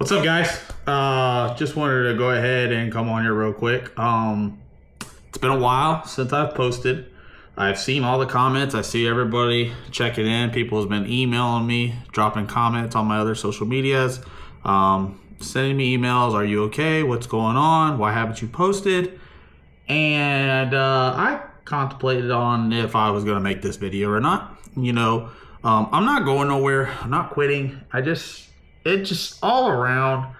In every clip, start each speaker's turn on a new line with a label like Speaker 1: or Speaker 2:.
Speaker 1: What's up, guys? Just wanted to go ahead and come on here real quick. It's been a while since I've posted. I've seen all the comments. I see everybody checking in. People have been emailing me, dropping comments on my other social medias, sending me emails. Are you okay? What's going on? Why haven't you posted? And I contemplated on if I was going to make this video or not. I'm not going nowhere. I'm not quitting. It just all around,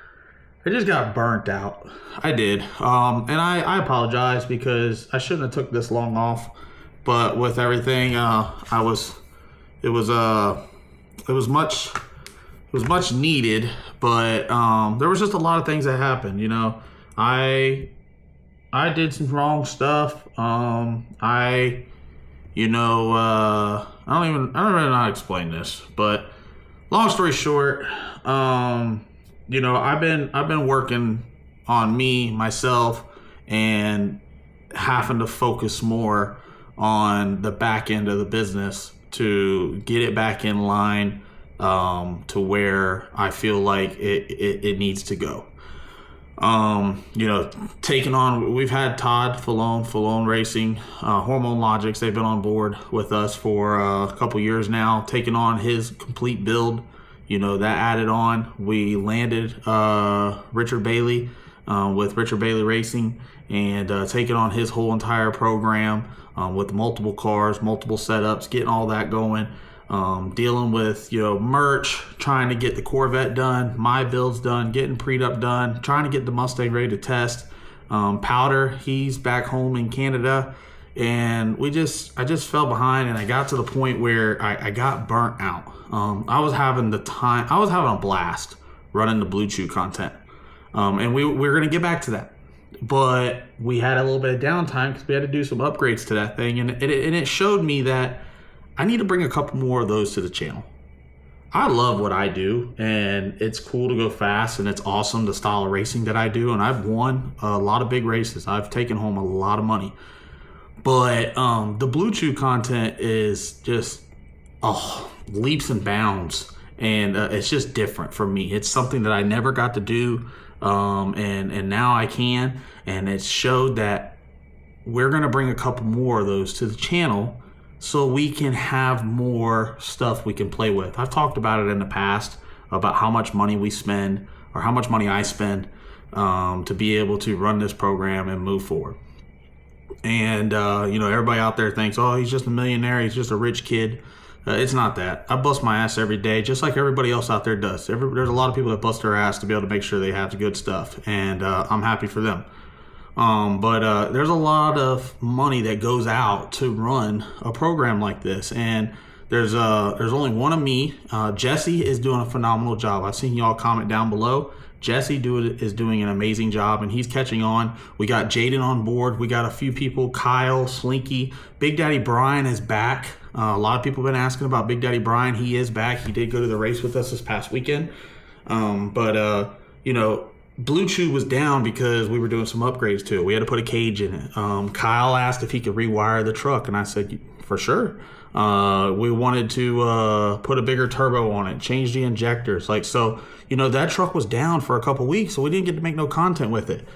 Speaker 1: I just got burnt out. I did. And I apologize because I shouldn't have took this long off. But with everything, it was much needed. But there was just a lot of things that happened. I did some wrong stuff. I don't even know how to explain this, but long story short, I've been working on myself, and having to focus more on the back end of the business to get it back in line, to where I feel like it needs to go. We've had Todd Falone Racing, Hormone Logics. They've been on board with us for a couple years now, taking on his complete build. That added on. We landed Richard Bailey with Richard Bailey Racing, and taking on his whole entire program with multiple cars, multiple setups, getting all that going. Dealing with merch, trying to get the Corvette done, my builds done, getting pre-up done, trying to get the Mustang ready to test. Powder, he's back home in Canada, and I just fell behind, and I got to the point where I got burnt out. I was having a blast running the Blue Chew content, and we're gonna get back to that, but we had a little bit of downtime because we had to do some upgrades to that thing, and it showed me that I need to bring a couple more of those to the channel. I love what I do, and it's cool to go fast, and it's awesome the style of racing that I do, and I've won a lot of big races. I've taken home a lot of money. But the Blue Chew content is just leaps and bounds, and it's just different for me. It's something that I never got to do, and now I can, and it showed that we're going to bring a couple more of those to the channel, so we can have more stuff we can play with. I've talked about it in the past about how much money we spend, or how much money I spend, to be able to run this program and move forward. And everybody out there thinks, oh, he's just a millionaire, he's just a rich kid. It's not that. I bust my ass every day, just like everybody else out there does. There's a lot of people that bust their ass to be able to make sure they have the good stuff, and I'm happy for them. But there's a lot of money that goes out to run a program like this, and there's only one of me. Jesse is doing a phenomenal job. I've seen y'all comment down below. Jesse is doing an amazing job, and he's catching on. We got Jaden on board. We got a few people, Kyle, Slinky. Big Daddy Brian is back. A lot of people have been asking about Big Daddy Brian. He is back. He did go to the race with us this past weekend. Blue Chew was down because we were doing some upgrades to it. We had to put a cage in it. Kyle asked if he could rewire the truck, and I said, for sure. We wanted to put a bigger turbo on it, change the injectors. That truck was down for a couple weeks, so we didn't get to make no content with it.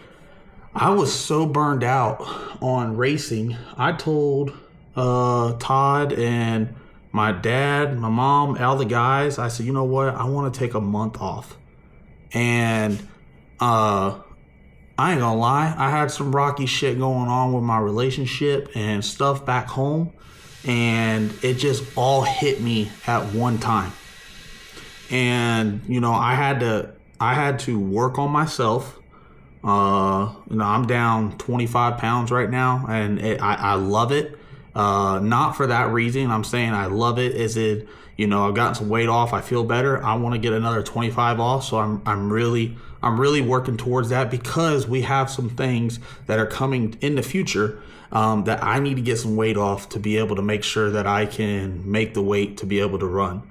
Speaker 1: I was so burned out on racing. I told Todd and my dad, my mom, all the guys, I said, you know what? I want to take a month off. And I ain't gonna lie, I had some rocky shit going on with my relationship and stuff back home, and it just all hit me at one time. And I had to work on myself. I'm down 25 pounds right now, and I love it. Not for that reason. I'm saying I love it. I've gotten some weight off. I feel better. I want to get another 25 off. So I'm really working towards that, because we have some things that are coming in the future, that I need to get some weight off to be able to make sure that I can make the weight to be able to run.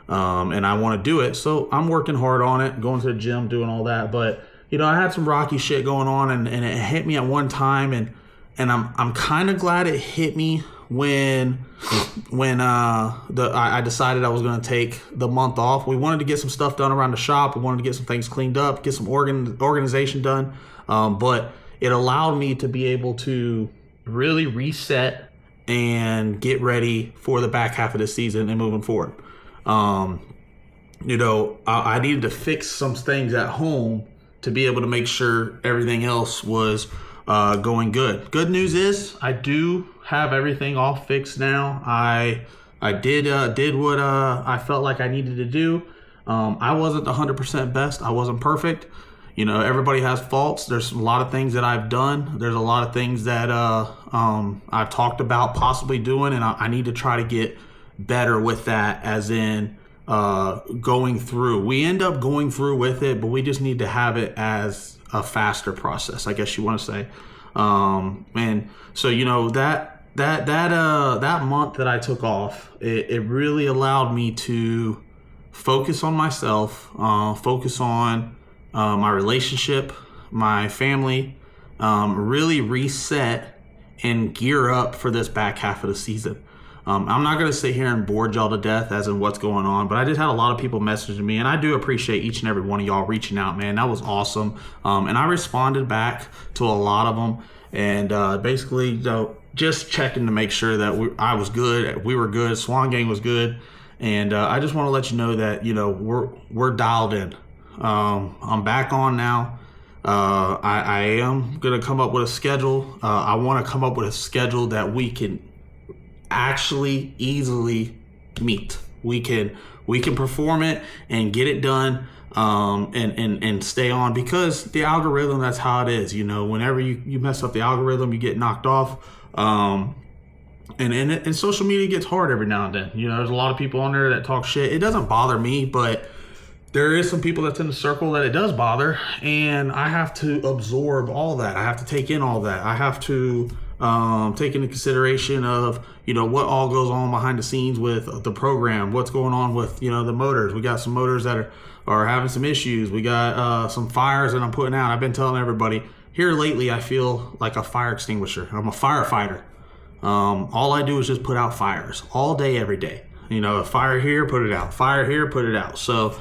Speaker 1: And I want to do it. So I'm working hard on it, going to the gym, doing all that. But, I had some rocky shit going on, and it hit me at one time, and I'm kind of glad it hit me when I decided I was going to take the month off. We wanted to get some stuff done around the shop. We wanted to get some things cleaned up, get some organization done. But it allowed me to be able to really reset and get ready for the back half of the season and moving forward. I needed to fix some things at home to be able to make sure everything else was going good. Good news is I do have everything all fixed now. I did what I felt like I needed to do. I wasn't 100% best. I wasn't perfect. Everybody has faults. There's a lot of things that I've done. There's a lot of things that I've talked about possibly doing, and I need to try to get better with that, as in going through. We end up going through with it, but we just need to have it as a faster process, I guess you want to say. And so, that month that I took off, it really allowed me to focus on myself, focus on my relationship, my family, really reset and gear up for this back half of the season. I'm not going to sit here and bore y'all to death as in what's going on, but I just had a lot of people messaging me, and I do appreciate each and every one of y'all reaching out, man. That was awesome. And I responded back to a lot of them, and basically just checking to make sure that I was good, we were good, Swan Gang was good, and I just want to let you know that we're dialed in. I'm back on now. I am going to come up with a schedule. I want to come up with a schedule that we can actually easily meet. We can perform it and get it done, and stay on, because the algorithm, that's how it is. Whenever you mess up the algorithm, you get knocked off. And social media gets hard every now and then. There's a lot of people on there that talk shit. It doesn't bother me, but there is some people that's in the circle that it does bother, and I have to absorb all that. I have to take in all that. I have to take into consideration of what all goes on behind the scenes with the program, what's going on with the motors. We got some motors that are having some issues. We got some fires that I'm putting out. I've been telling everybody here lately, I feel like a fire extinguisher. I'm a firefighter. All I do is just put out fires all day, every day. A fire here, put it out. Fire here, put it out. So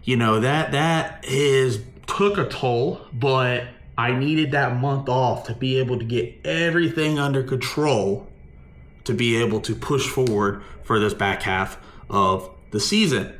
Speaker 1: that is took a toll, but I needed that month off to be able to get everything under control, to be able to push forward for this back half of the season.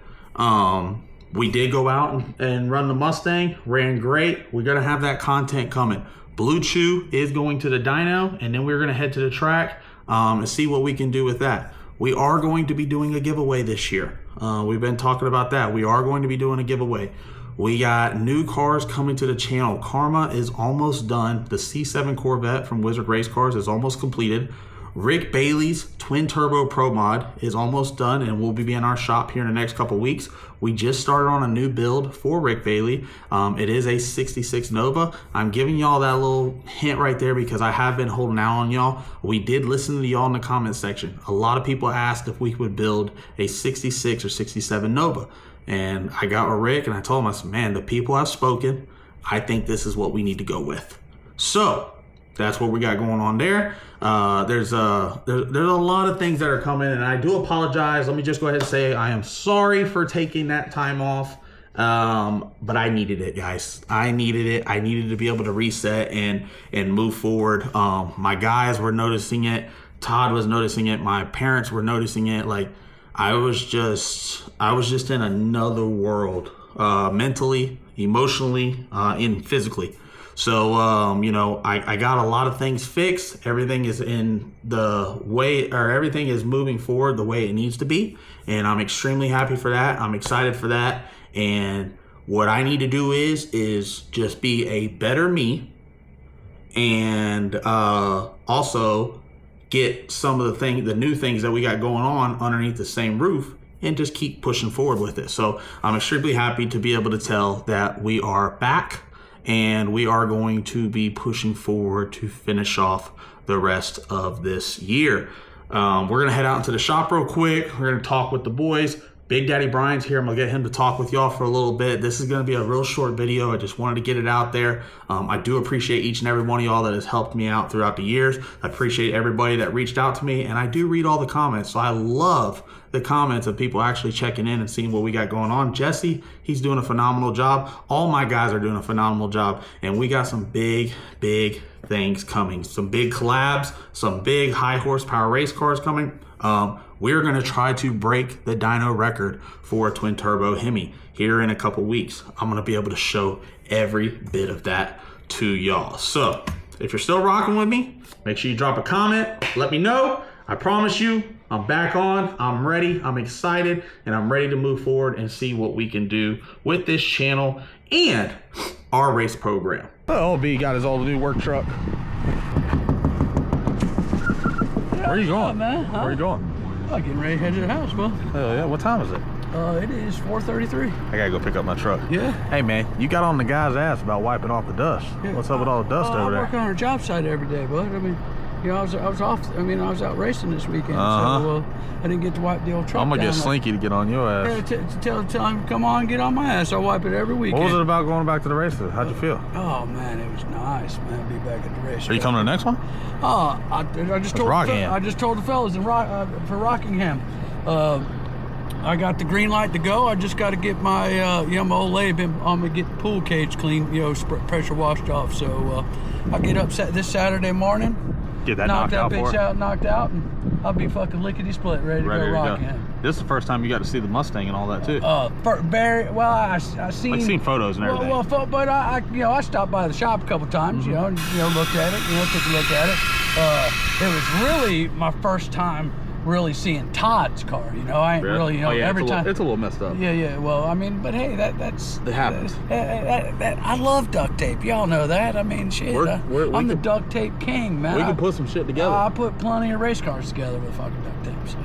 Speaker 1: We did go out and run the Mustang, ran great. We're going to have that content coming. Blue Chew is going to the dyno, and then we're going to head to the track and see what we can do with that. We are going to be doing a giveaway this year. We've been talking about that. We are going to be doing a giveaway. We got new cars coming to the channel. Karma is almost done. The C7 Corvette from Wizard Race Cars is almost completed. Rick Bailey's Twin Turbo Pro Mod is almost done and will be in our shop here in the next couple weeks. We just started on a new build for Rick Bailey. It is a 66 Nova. I'm giving y'all that little hint right there because I have been holding out on y'all. We did listen to y'all in the comment section. A lot of people asked if we would build a 66 or 67 Nova. And I got with Rick and I told him, I said, man, the people have spoken. I think this is what we need to go with. So that's what we got going on there. There's a lot of things that are coming, and I do apologize. Let me just go ahead and say I am sorry for taking that time off. But I needed it, guys. I needed it. I needed to be able to reset and move forward. My guys were noticing it. Todd was noticing it. My parents were noticing it. Like I was just in another world, mentally, emotionally, and physically. So, I got a lot of things fixed. Everything is in the way, or everything is moving forward the way it needs to be. And I'm extremely happy for that. I'm excited for that. And what I need to do is just be a better me, and also get some of the new things that we got going on underneath the same roof, and just keep pushing forward with it. So I'm extremely happy to be able to tell that we are back, and we are going to be pushing forward to finish off the rest of this year. We're going to head out into the shop real quick. We're going to talk with the boys, Big Daddy Brian's here. I'm going to get him to talk with y'all for a little bit. This is going to be a real short video. I just wanted to get it out there. I do appreciate each and every one of y'all that has helped me out throughout the years. I appreciate everybody that reached out to me, and I do read all the comments. So I love the comments of people actually checking in and seeing what we got going on. Jesse, he's doing a phenomenal job. All my guys are doing a phenomenal job, and we got some big things coming. Some big collabs, some big high horsepower race cars coming. We're going to try to break the dyno record for a twin turbo Hemi here in a couple weeks. I'm going to be able to show every bit of that to y'all. So if you're still rocking with me, make sure you drop a comment. Let me know. I promise you, I'm back on. I'm ready. I'm excited, and I'm ready to move forward and see what we can do with this channel and our race program. Oh, B got his old new work truck. Where are you going, man? Huh? Where are you going?
Speaker 2: I'm getting ready to head to the house, bro.
Speaker 1: Hell yeah. What time is it?
Speaker 2: It is 4:33.
Speaker 1: I gotta go pick up my truck.
Speaker 2: Yeah.
Speaker 1: Hey man, you got on the guy's ass about wiping off the dust. Yeah. What's up with all the dust over there?
Speaker 2: I work on a job site every day, bud. I mean, you know, I was off. I mean, I was out racing this weekend, so I didn't get to wipe the old truck.
Speaker 1: I'm gonna get Slinky to get on your ass.
Speaker 2: Yeah, tell him, come on, get on my ass. I wipe it every weekend.
Speaker 1: What was it about going back to the races? How'd you feel?
Speaker 2: Oh man, it was nice, man. Be back at the race.
Speaker 1: Are you coming to the next one?
Speaker 2: I just told the fellas in for Rockingham. I got the green light to go. I just got to get my, you know, my old lady been on me get the pool cage clean, you know, pressure washed off. So I'll get up this Saturday morning. Get that knocked out knocked out, and I'll be fucking lickety split, ready to go Rockingham.
Speaker 1: This is the first time you got to see the Mustang and all that too.
Speaker 2: I seen
Speaker 1: photos and everything.
Speaker 2: Well, but I you know, I stopped by the shop a couple times, you know, and, you know, looked at it, you know, took a look at it. It was really my first time really seeing Todd's car, you know. I ain't really, you know, every time
Speaker 1: it's a little messed up.
Speaker 2: Yeah. Well, I mean, but hey, that's
Speaker 1: it happens.
Speaker 2: I love duct tape. Y'all know that. I mean, shit. I'm the duct tape king, man.
Speaker 1: We can put some shit together.
Speaker 2: I put plenty of race cars together with fucking duct tape. So.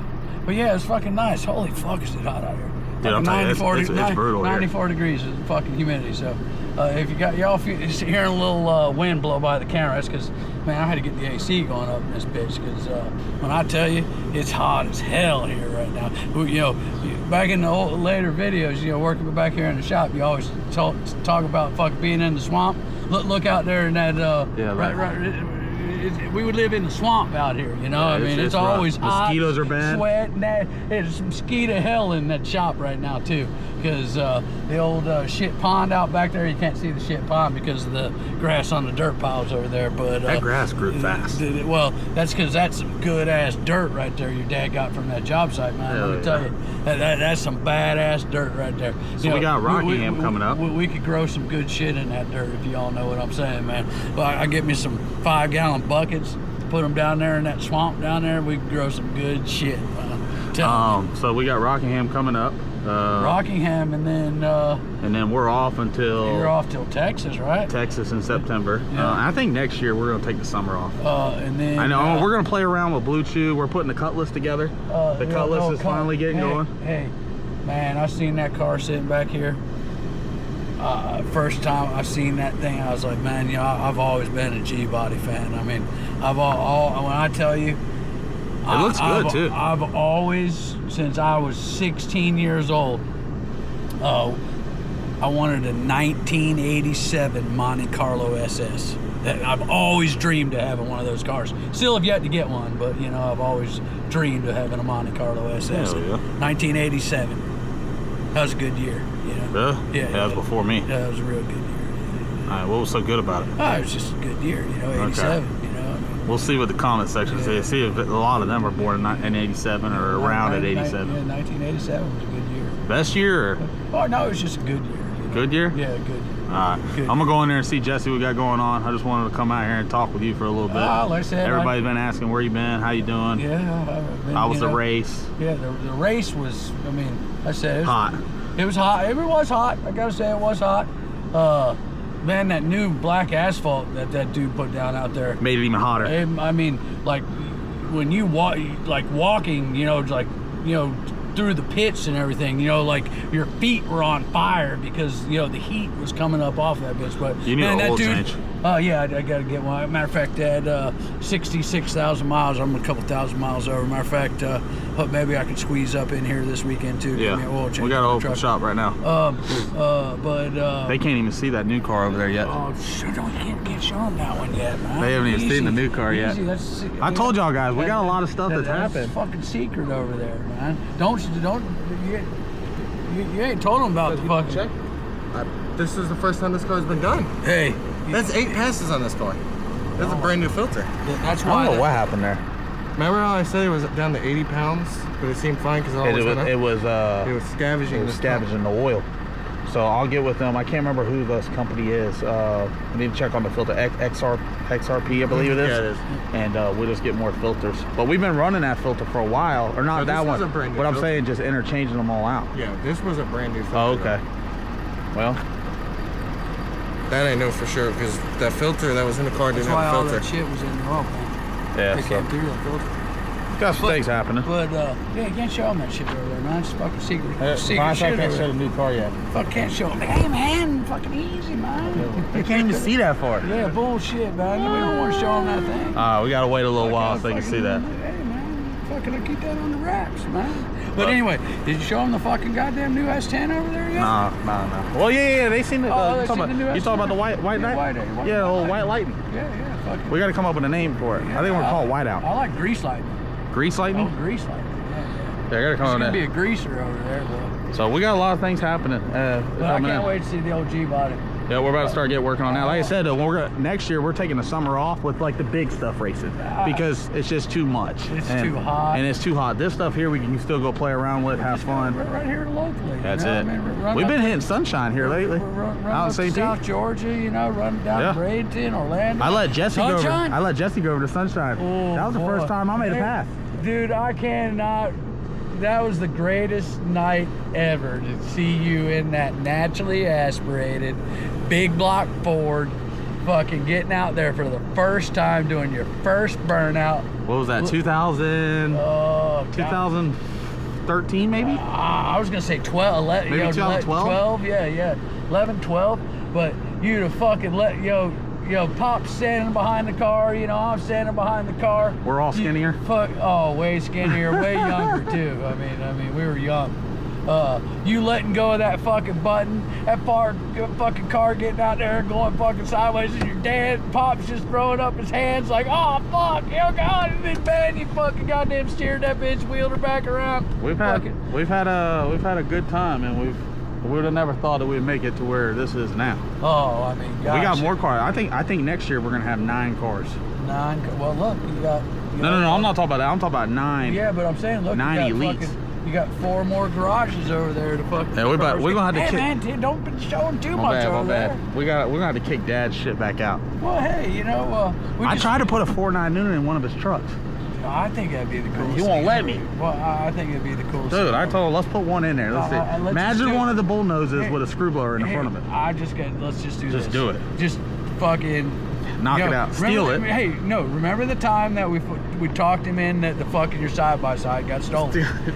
Speaker 2: But yeah, it's fucking nice. Holy fuck, is it hot out here?
Speaker 1: Dude, I'm telling you, it's brutal
Speaker 2: 94
Speaker 1: here.
Speaker 2: degrees is fucking humidity. So if you got y'all hearing a little wind blow by the camera, that's because, man, I had to get the AC going up in this bitch, because when I tell you, it's hot as hell here right now. You know, back in the later videos, you know, working back here in the shop, you always talk about fucking being in the swamp. Look out there in that we would live in the swamp out here, you know. I mean, it's always hot.
Speaker 1: Mosquitoes are bad.
Speaker 2: Sweat, and there's mosquito hell in that shop right now too, because the old shit pond out back there, you can't see the shit pond because of the grass on the dirt piles over there. But
Speaker 1: that grass grew fast.
Speaker 2: Well, that's because that's some good ass dirt right there your dad got from that job site, man. Let me tell you, that's some badass dirt right there.
Speaker 1: So we got Rockingham coming up.
Speaker 2: We could grow some good shit in that dirt, if y'all know what I'm saying, man. Well, I get me some 5-gallon buckets, put them down there in that swamp down there. We can grow some good shit.
Speaker 1: So we got Rockingham coming up.
Speaker 2: Rockingham, and then
Speaker 1: we're off until
Speaker 2: you're off till Texas, right?
Speaker 1: Texas in September.
Speaker 2: Yeah.
Speaker 1: I think next year we're gonna take the summer off.
Speaker 2: And then
Speaker 1: I know we're gonna play around with Blue Chew. We're putting the Cutlass together. The Cutlass is finally getting going.
Speaker 2: Hey, man, I seen that car sitting back here. First time I seen that thing, I was like, man, you know, I've always been a G-body fan. I mean, when I tell you,
Speaker 1: it looks good too.
Speaker 2: I've always, since I was 16 years old, I wanted a 1987 Monte Carlo SS. I've always dreamed of having one of those cars. Still have yet to get one, but you know, I've always dreamed of having a Monte Carlo SS.
Speaker 1: Hell yeah.
Speaker 2: 1987. That was a good year, you know.
Speaker 1: Yeah, that was before me.
Speaker 2: Yeah, that was a real good year.
Speaker 1: All right, what was so good about it?
Speaker 2: It was just a good year, you know. 87, okay. You know. I mean,
Speaker 1: we'll see what the comment section says. See if a lot of them were born in 87 or around at 87.
Speaker 2: Yeah, 1987 was a good year.
Speaker 1: Best year? Or?
Speaker 2: Oh no, it was just a good year. You know?
Speaker 1: Good year?
Speaker 2: Yeah, good year.
Speaker 1: All right, I'm gonna go in there and see Jesse what we got going on. I just wanted to come out here and talk with you for a little bit.
Speaker 2: Like I said,
Speaker 1: everybody's been asking where you been, how you doing.
Speaker 2: Yeah,
Speaker 1: how was the race?
Speaker 2: Yeah, the race was. I mean, I said it was
Speaker 1: hot.
Speaker 2: It was hot. It was hot. I gotta say, it was hot. Man, that new black asphalt that dude put down out there
Speaker 1: made it even hotter.
Speaker 2: I mean, like when you walk, like walking, you know, like, you know, through the pits and everything, you know, like your feet were on fire because, you know, the heat was coming up off that bitch. But
Speaker 1: you need an oil change.
Speaker 2: Yeah, I gotta get one. Matter of fact, at 66,000 miles, I'm a couple thousand miles over. Matter of fact, But maybe I could squeeze up in here this weekend too.
Speaker 1: Yeah,
Speaker 2: Give me an oil change
Speaker 1: we got
Speaker 2: on
Speaker 1: an
Speaker 2: the
Speaker 1: open
Speaker 2: truck.
Speaker 1: shop right now.
Speaker 2: They
Speaker 1: can't even see that new car over there yet.
Speaker 2: Oh, shit, you can't show them that one yet, man.
Speaker 1: They haven't even seen the new car yet. I told y'all guys, we got a lot of stuff that's happened.
Speaker 2: Fucking secret over there, man. You ain't told them about the fucking.
Speaker 3: Check. This is the first time this car's been done.
Speaker 2: Hey,
Speaker 3: that's 8 passes on this car. That's a brand new filter.
Speaker 2: That's
Speaker 1: I
Speaker 2: why.
Speaker 1: don't know what happened there.
Speaker 3: Remember how I said it was down to 80 pounds, but it seemed fine because
Speaker 1: It was
Speaker 3: scavenging.
Speaker 1: scavenging the oil. So I'll get with them. I can't remember who this company is. I need to check on the filter. XRP, I believe it is.
Speaker 3: Yeah, it is.
Speaker 1: And we'll just get more filters. But we've been running that filter for a while, or not
Speaker 3: No,
Speaker 1: that
Speaker 3: this was
Speaker 1: one.
Speaker 3: a brand new
Speaker 1: But I'm
Speaker 3: filter.
Speaker 1: saying just interchanging them all out.
Speaker 3: Yeah, this was a brand new filter.
Speaker 1: Oh, okay. Well,
Speaker 3: That I know for sure because that filter that was in the car
Speaker 2: That's
Speaker 3: didn't
Speaker 2: why
Speaker 3: have
Speaker 2: all
Speaker 3: a
Speaker 2: that
Speaker 3: filter.
Speaker 2: shit was in the oil pan.
Speaker 1: yeah.
Speaker 2: They
Speaker 1: So
Speaker 2: came through that filter.
Speaker 1: got some things happening.
Speaker 2: But yeah, you can't show them that shit over there, man. It's fucking secret.
Speaker 1: I
Speaker 2: secret shit
Speaker 1: can't
Speaker 2: over
Speaker 1: show
Speaker 2: there.
Speaker 1: the new car yet.
Speaker 2: Fuck, can't show them. Hey, man, fucking easy, man.
Speaker 1: They can't even see that far.
Speaker 2: Yeah, bullshit, man. We don't want to show them that thing.
Speaker 1: We gotta wait a little while so they can see that.
Speaker 2: Hey, man, fucking I keep that on the wraps, man. But anyway, did you show them the fucking goddamn new S10 over there yet?
Speaker 1: No. Well, yeah, they seen it.
Speaker 2: Oh,
Speaker 1: You
Speaker 2: they
Speaker 1: talking
Speaker 2: seen the new
Speaker 1: about the white
Speaker 2: Yeah,
Speaker 1: night?
Speaker 2: white
Speaker 1: Yeah, the old white lightning.
Speaker 2: Yeah, fucking.
Speaker 1: We got to come up with a name for it. I think we're gonna call it whiteout.
Speaker 2: I like grease lightning.
Speaker 1: Grease lightning?
Speaker 2: Oh, grease lightning. Yeah.
Speaker 1: Yeah, I got to come
Speaker 2: There's
Speaker 1: up
Speaker 2: gonna
Speaker 1: with
Speaker 2: be
Speaker 1: that.
Speaker 2: a greaser over there, boy.
Speaker 1: So we got a lot of things happening.
Speaker 2: But I can't wait to see the old G body.
Speaker 1: Yeah, we're about to start working on that. Like I said, next year we're taking the summer off with like the big stuff racing because it's just too much.
Speaker 2: It's too hot.
Speaker 1: And it's too hot. This stuff here we can still go play around with, have fun.
Speaker 2: We're right here locally.
Speaker 1: That's
Speaker 2: you know?
Speaker 1: it.
Speaker 2: I mean, run
Speaker 1: We've
Speaker 2: up
Speaker 1: been
Speaker 2: to-
Speaker 1: hitting sunshine here lately.
Speaker 2: We're run
Speaker 1: Out in
Speaker 2: up to
Speaker 1: St.
Speaker 2: South
Speaker 1: Pete.
Speaker 2: Georgia, you know, run down
Speaker 1: Yeah.
Speaker 2: to Bradenton, Orlando.
Speaker 1: I let Jesse go over.
Speaker 2: Sunshine?
Speaker 1: I let Jesse go over to Sunshine.
Speaker 2: Oh,
Speaker 1: That was the
Speaker 2: boy.
Speaker 1: first time I made a pass.
Speaker 2: Dude, I cannot. That was the greatest night ever to see you in that naturally aspirated big block Ford, fucking getting out there for the first time, doing your first burnout.
Speaker 1: What was that? 2000,
Speaker 2: Oh, God.
Speaker 1: 2013 maybe?
Speaker 2: I was gonna say 12, 11,
Speaker 1: Maybe 2012?
Speaker 2: 12, yeah, 11, 12. But you'd have fucking let Pop's standing behind the car, you know, I'm standing behind the car.
Speaker 1: We're all skinnier.
Speaker 2: Way skinnier, way younger too. I mean, we were young. You letting go of that fucking button, that fucking car getting out there and going fucking sideways, and your dad, Pop's just throwing up his hands like, oh fuck, oh god, and then man, you fucking goddamn steered that bitch, wheeled her back around.
Speaker 1: We've had a good time, and we would have never thought that we'd make it to where this is now.
Speaker 2: Oh, I mean, gosh.
Speaker 1: We got more cars. I think next year we're gonna have 9 cars.
Speaker 2: 9. Well, look, you got.
Speaker 1: No, I'm not talking about that. I'm talking about 9.
Speaker 2: Yeah, but I'm saying, look,
Speaker 1: 9
Speaker 2: you got
Speaker 1: elites.
Speaker 2: You got 4 more garages over there to fucking.
Speaker 1: Yeah, we're gonna have to
Speaker 2: Hey
Speaker 1: kick.
Speaker 2: man, don't be showing too much over there.
Speaker 1: We're gonna have to kick Dad's shit back out.
Speaker 2: Well, hey, you know,
Speaker 1: I tried to put a 4.9 Noonan in one of his trucks.
Speaker 2: I think that'd be the coolest.
Speaker 1: He won't
Speaker 2: thing
Speaker 1: let
Speaker 2: ever.
Speaker 1: me.
Speaker 2: Well, I think it'd be the coolest.
Speaker 1: Dude,
Speaker 2: thing
Speaker 1: I
Speaker 2: ever.
Speaker 1: told him let's put one in there. Let's see.
Speaker 2: let's just
Speaker 1: Imagine
Speaker 2: do-
Speaker 1: one of the bull noses
Speaker 2: Hey,
Speaker 1: with a screw blower in the
Speaker 2: hey,
Speaker 1: front of it.
Speaker 2: Let's just do this.
Speaker 1: Just do it.
Speaker 2: Just fucking
Speaker 1: Knock it out. Steal it.
Speaker 2: Hey, no, remember the time that we talked him in that the fucking your side by side got stolen?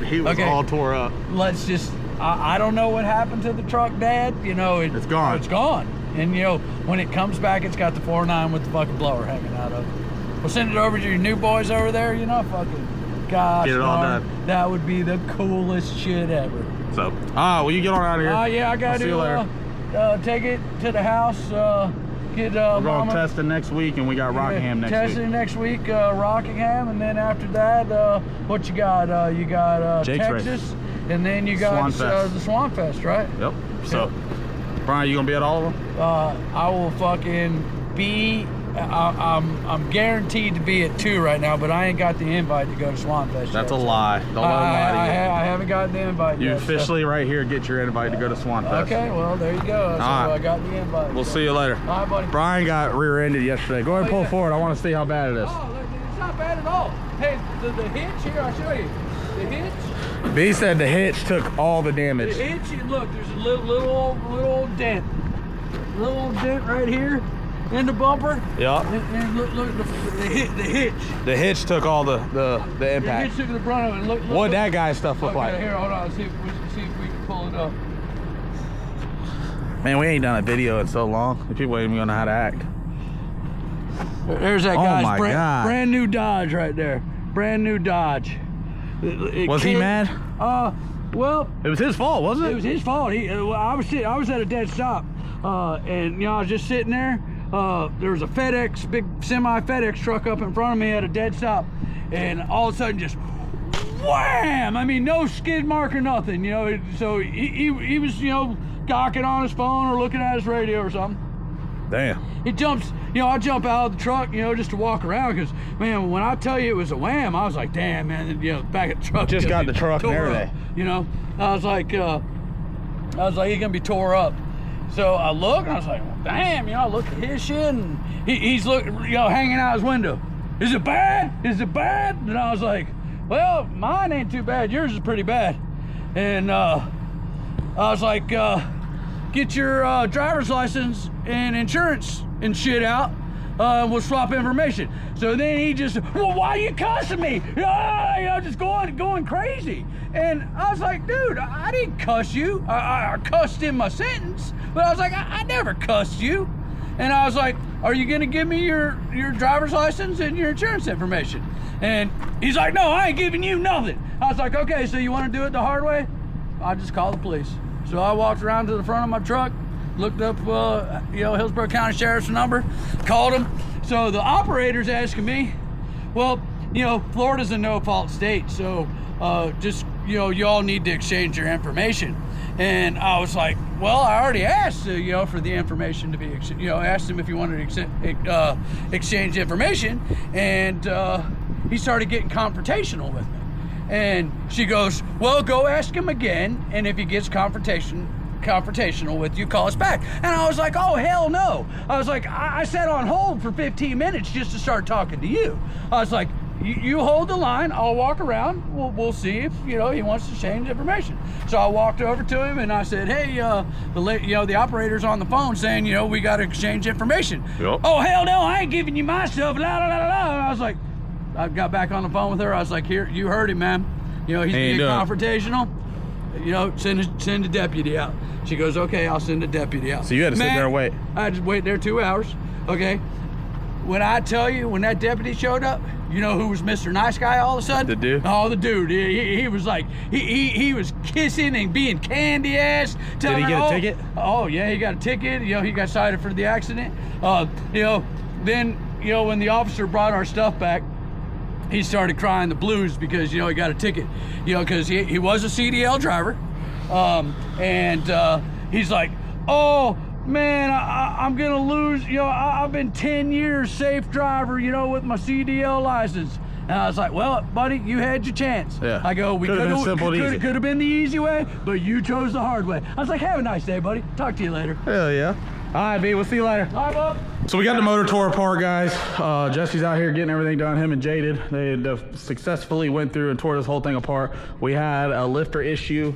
Speaker 1: He was
Speaker 2: Okay.
Speaker 1: all tore up.
Speaker 2: Let's just. I don't know what happened to the truck, Dad. You know,
Speaker 1: It's gone.
Speaker 2: It's gone. And you know, when it comes back, it's got the 4.9 with the fucking blower hanging out of it. We'll send it over to your new boys over there. You know, fucking. Gosh,
Speaker 1: Get it all
Speaker 2: darn,
Speaker 1: done.
Speaker 2: That would be the coolest shit ever.
Speaker 1: So, will you get on out of here?
Speaker 2: Yeah, I
Speaker 1: I'll
Speaker 2: got
Speaker 1: see you later.
Speaker 2: to take it to the house. Get
Speaker 1: We're going
Speaker 2: Mama.
Speaker 1: to test it next week, and we got Rockingham next
Speaker 2: Testing
Speaker 1: week.
Speaker 2: next week, Rockingham, and then after that, what you got? You got
Speaker 1: Jake's race.
Speaker 2: Texas, and then you got
Speaker 1: Swan
Speaker 2: the Swan Fest, right?
Speaker 1: Yep. So, Brian, you gonna be at all of them?
Speaker 2: I will fucking be. I'm guaranteed to be at 2 right now, but I ain't got the invite to go to Swan Fest.
Speaker 1: That's
Speaker 2: yet,
Speaker 1: a
Speaker 2: so
Speaker 1: lie. Don't let them lie to you.
Speaker 2: I haven't gotten the invite
Speaker 1: You
Speaker 2: yet. so-
Speaker 1: officially right here get your invite to go to Swan Fest.
Speaker 2: Okay, well there you go. So
Speaker 1: All right.
Speaker 2: I got the invite.
Speaker 1: We'll
Speaker 2: so.
Speaker 1: see you later.
Speaker 2: All right, buddy.
Speaker 1: Brian got rear-ended yesterday. Go ahead and pull
Speaker 2: yeah.
Speaker 1: forward. I want to see how bad it is.
Speaker 2: Oh, look, it's not bad at all. Hey, the hitch here, I'll show you. The hitch.
Speaker 1: B said the hitch took all the
Speaker 2: The
Speaker 1: damage.
Speaker 2: hitch. Look, there's a little old dent. Little old dent right here in the bumper.
Speaker 1: Yeah.
Speaker 2: And look, the hitch.
Speaker 1: The hitch took all the
Speaker 2: The
Speaker 1: impact.
Speaker 2: hitch took the brunt of it. Look.
Speaker 1: What that guy's stuff look
Speaker 2: Okay,
Speaker 1: like?
Speaker 2: here, hold on. See if we can pull it up.
Speaker 1: Man, we ain't done a video in so long. The people ain't even gonna know how to act.
Speaker 2: There's that
Speaker 1: Oh
Speaker 2: guy's
Speaker 1: my God.
Speaker 2: brand new Dodge right there. Brand new Dodge.
Speaker 4: Was he mad?
Speaker 2: Well,
Speaker 4: it was his fault, wasn't it?
Speaker 2: It was his fault. I was at a dead stop, and you know, I was just sitting there. There was a FedEx, big semi FedEx truck up in front of me at a dead stop, and all of a sudden just wham! I mean, no skid mark or nothing, you know. So he was, you know, gawking on his phone or looking at his radio or something.
Speaker 4: Damn.
Speaker 2: He jumps, you know, I jump out of the truck, you know, just to walk around, because, man, when I tell you it was a wham, I was like, damn, man, you know, back at the truck.
Speaker 4: Just got the truck and everything.
Speaker 2: You know, I was like, he's gonna be tore up. So I look, and I was like, well, damn, you know, I look at his shit, and he's looking, you know, hanging out his window. Is it bad? Is it bad? And I was like, well, mine ain't too bad. Yours is pretty bad. And I was like, get your driver's license and insurance and shit out. We'll swap information. So then he just, well, why are you cussing me? You know, just going crazy. And I was like, dude, I didn't cuss you. I cussed in my sentence, but I was like, I never cussed you. And I was like, are you gonna give me your driver's license and your insurance information? And he's like, no, I ain't giving you nothing. I was like, okay, so you wanna do it the hard way? I just call the police. So I walked around to the front of my truck, looked up, you know, Hillsborough County Sheriff's number, called him. So the operator's asking me, well, you know, Florida's a no-fault state, so just, you know, you all need to exchange your information. And I was like, well, I already asked, you know, for the information to be, you know, asked him if he wanted to exchange information, and he started getting confrontational with me. And she goes, well, go ask him again, and if he gets confrontational with you, call us back. And I was like, oh, hell no. I was like, I sat on hold for 15 minutes just to start talking to you. I was like, you hold the line, I'll walk around, we'll see if, you know, he wants to change information. So I walked over to him and I said, hey, the operator's on the phone saying, you know, we got to exchange information.
Speaker 4: Yep.
Speaker 2: Oh, hell no, I ain't giving you my stuff, la la la la. And I was like, I got back on the phone with her. I was like, here, you heard him, ma'am. You know, he's being confrontational. You know, send a deputy out. She goes, okay, I'll send a deputy out.
Speaker 4: So you had to sit there and wait.
Speaker 2: I had to wait there 2 hours. Okay. When I tell you, when that deputy showed up, you know who was Mr. Nice Guy all of a sudden?
Speaker 4: The dude?
Speaker 2: Oh, the dude. He was like, he was kissing and being candy ass.
Speaker 4: Did he get a ticket?
Speaker 2: Oh, yeah, he got a ticket. You know, he got cited for the accident. You know, then, you know, when the officer brought our stuff back, he started crying the blues because, you know, he got a ticket. You know, because he was a CDL driver. And he's like, oh, man, I'm gonna lose, you know, I've been 10 years safe driver, you know, with my CDL license. And I was like, well, buddy, you had your chance.
Speaker 4: Yeah.
Speaker 2: I go, we could have been the easy way, but you chose the hard way. I was like, have a nice day, buddy. Talk to you later.
Speaker 4: Hell yeah. All right, B, we'll see you later.
Speaker 2: All right, bub.
Speaker 4: So we got the motor tore apart, guys. Jesse's out here getting everything done, him and Jaded. They successfully went through and tore this whole thing apart. We had a lifter issue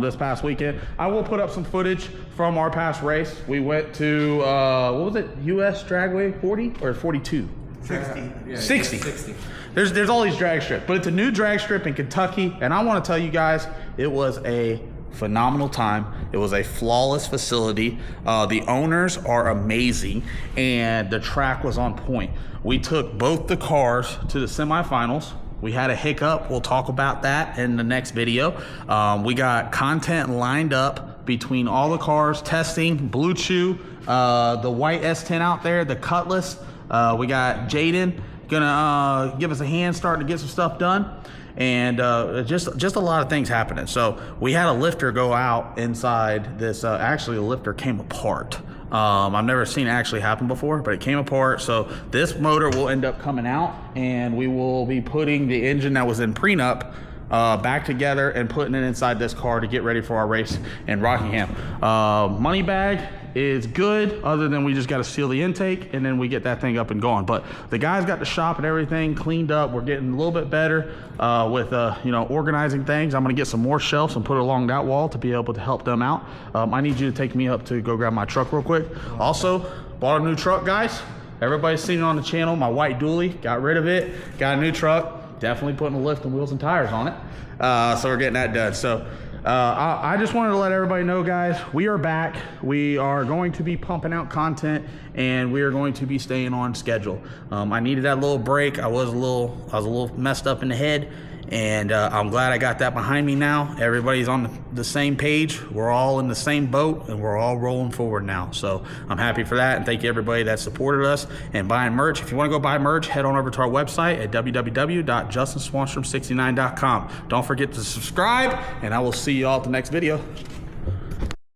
Speaker 4: this past weekend. I will put up some footage from our past race. We went to, what was it? US Dragway 40 or 42?
Speaker 3: 60. Yeah,
Speaker 4: 60.
Speaker 3: 60.
Speaker 4: There's all these drag strips, but it's a new drag strip in Kentucky. And I want to tell you guys, it was a phenomenal time. It was a flawless facility. The owners are amazing, and the track was on point. We took both the cars to the semifinals. We had a hiccup. We'll talk about that in the next video. We got content lined up between all the cars, testing, Blue Chew, the white S10 out there, the Cutlass. We got Jaden gonna give us a hand starting to get some stuff done. And just a lot of things happening. So we had a lifter go out inside this. Actually, the lifter came apart. I've never seen it actually happen before, but it came apart. So this motor will end up coming out, and we will be putting the engine that was in prenup back together and putting it inside this car to get ready for our race in Rockingham. Money bag is good, other than we just got to seal the intake and then we get that thing up and going. But the guys got the shop and everything cleaned up. We're getting a little bit better with you know, organizing things. I'm gonna get some more shelves and put it along that wall to be able to help them out. I need you to take me up to go grab my truck real quick. Also, bought a new truck, guys. Everybody's seen it on the channel. My white dually, got rid of it, got a new truck. Definitely putting a lift and wheels and tires on it. So we're getting that done. So I just wanted to let everybody know, guys, we are back. We are going to be pumping out content, and we are going to be staying on schedule. I needed that little break. I was a little messed up in the head, And I'm glad I got that behind me now. Everybody's on the same page. We're all in the same boat, and we're all rolling forward now. So I'm happy for that, and thank you everybody that supported us and buying merch. If you want to go buy merch, head on over to our website at www.justinswanstrom69.com. Don't forget to subscribe, and I will see you all at the next video.